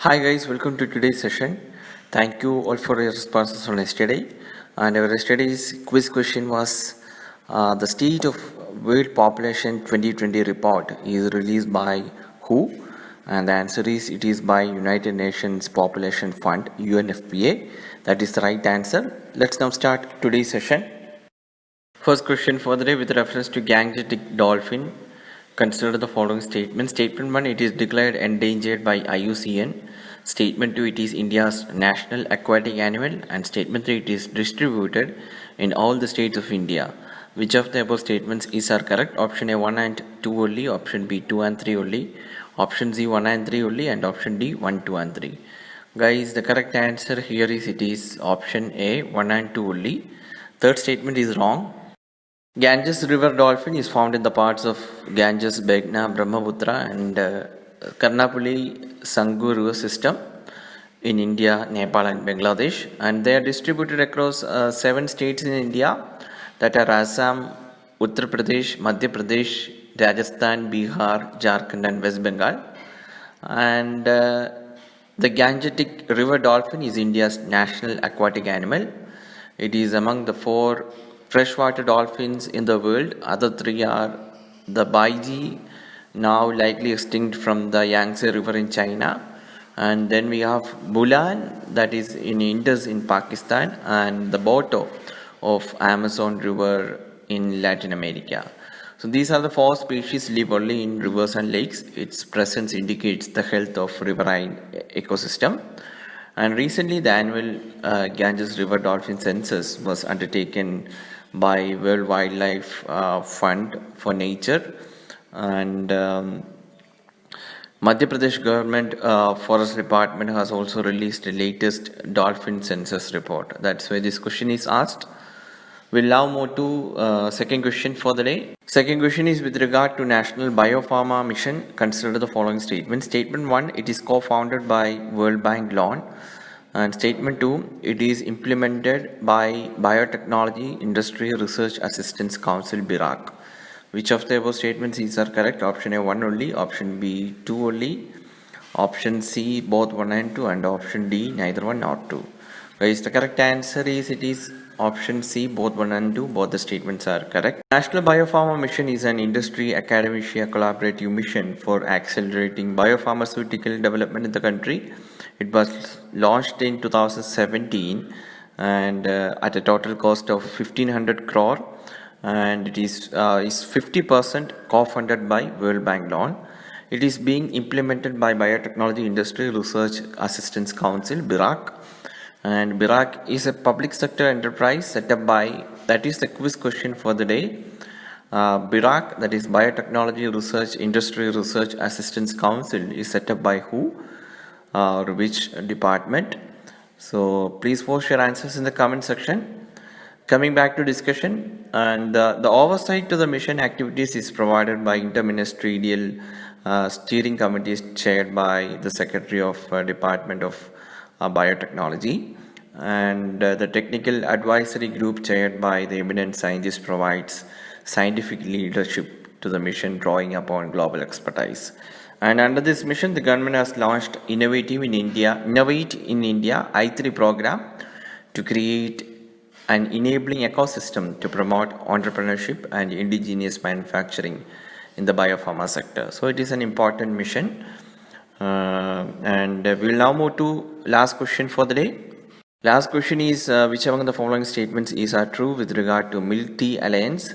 Hi guys, welcome to today's session. Thank you all for your responses on yesterday. And our yesterday's quiz question was the State of World Population 2020 report is released by who? And the answer is it is by United Nations Population Fund UNFPA. That is the right answer. Let's now start today's session. First question for the day with reference to Gangetic dolphin. Consider the following statement. Statement 1, it is declared endangered by IUCN. Statement 2, it is India's national aquatic animal. And statement 3, it is distributed in all the states of India. Which of the above statements is are correct? Option A 1 and 2 only, option B 2 and 3 only, option C 1 and 3 only, and option D 1, 2 and 3. Guys, the correct answer here is it is option A 1 and 2 only. Third statement is wrong. Ganges river dolphin is found in the parts of Ganges, Meghna, Brahmaputra and Karnapuli Sangu river system in India, Nepal and Bangladesh, and they are distributed across 7 states in India, that are Assam, Uttar Pradesh, Madhya Pradesh, Rajasthan, Bihar, Jharkhand and West Bengal. And the Gangetic river dolphin is India's national aquatic animal. It is among the 4 freshwater dolphins in the world. Other 3 are the Baiji, now likely extinct from the Yangtze River in China. And then we have Bulan, that is in Indus in Pakistan, and the Boto of Amazon River in Latin America. So these are the 4 species live only in rivers and lakes. Its presence indicates the health of riverine ecosystem. And recently, the annual Ganges River Dolphin Census was undertaken by World Wildlife Fund for Nature, and Madhya Pradesh government forest department has also released the latest dolphin census report. That's why this question is asked. We'll now move to second question for the day. Second question is with regard to National Biopharma Mission. Consider the following statement. Statement 1, it is co-founded by World Bank loan. And statement 2, it is implemented by Biotechnology Industry Research Assistance Council BIRAC. Which of the above statements is are correct? Option A 1 only, option B 2 only, option C both 1 and 2, and option D neither 1 nor 2. Guys, the correct answer is it is option C both 1 and 2. Both the statements are correct. National Biopharma Mission is an industry academia collaborative mission for accelerating biopharmaceutical development in the country. It was launched in 2017 and at a total cost of 1500 crore, and it is 50% co-funded by World Bank loan. It is being implemented by Biotechnology Industry Research Assistance Council BIRAC, and BIRAC is a public sector enterprise set up by, that is the quiz question for the day. BIRAC, that is Biotechnology Research Industry Research Assistance Council, is set up by who or which department? So please post your answers in the comment section. Coming back to discussion, and the oversight to the mission activities is provided by interministerial steering committees chaired by the Secretary of Department of Biotechnology, and the technical advisory group chaired by the eminent scientist provides scientific leadership to the mission, drawing upon global expertise. And under this mission, the government has launched Innovate in India I3 program to create an enabling ecosystem to promote entrepreneurship and indigenous manufacturing in the biopharma sector. So it is an important mission. And we'll now move to last question for the day. Last question is which among the following statements is are true with regard to Milk Tea Alliance?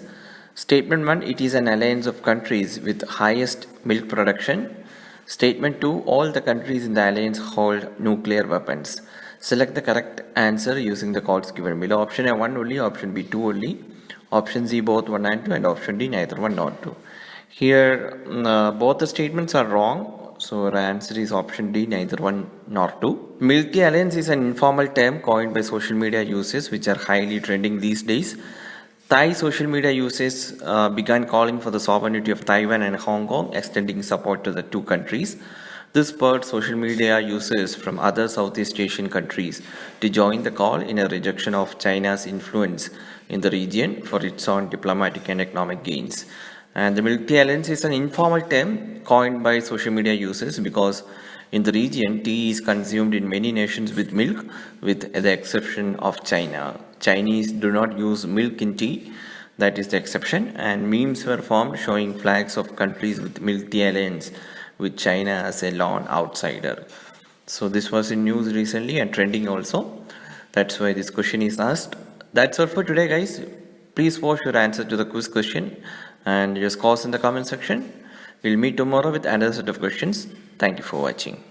Statement 1, it is an alliance of countries with highest milk production. Statement 2, all the countries in the alliance hold nuclear weapons. Select the correct answer using the codes given below. Option A 1 only, option B 2 only, option C both 1 and 2, and option D neither 1 nor 2. Here both the statements are wrong, so the answer is option D neither 1 nor 2. Milk Tea Alliance is an informal term coined by social media users which are highly trending these days. Thai social media users began calling for the sovereignty of Taiwan and Hong Kong, extending support to the two countries. This spurred social media users from other Southeast Asian countries to join the call in a rejection of China's influence in the region for its own diplomatic and economic gains. And the Milk Tea Alliance is an informal term coined by social media users because In the region, tea is consumed in many nations with milk, with the exception of China. Chinese do not use milk in tea, that is the exception, and memes were formed showing flags of countries with milk tea alliance, with China as a lone outsider. So this was in news recently and trending also. That's why this question is asked. That's all for today, guys. Please post your answer to the quiz question and your scores in the comment section. We'll meet tomorrow with another set of questions. Thank you for watching.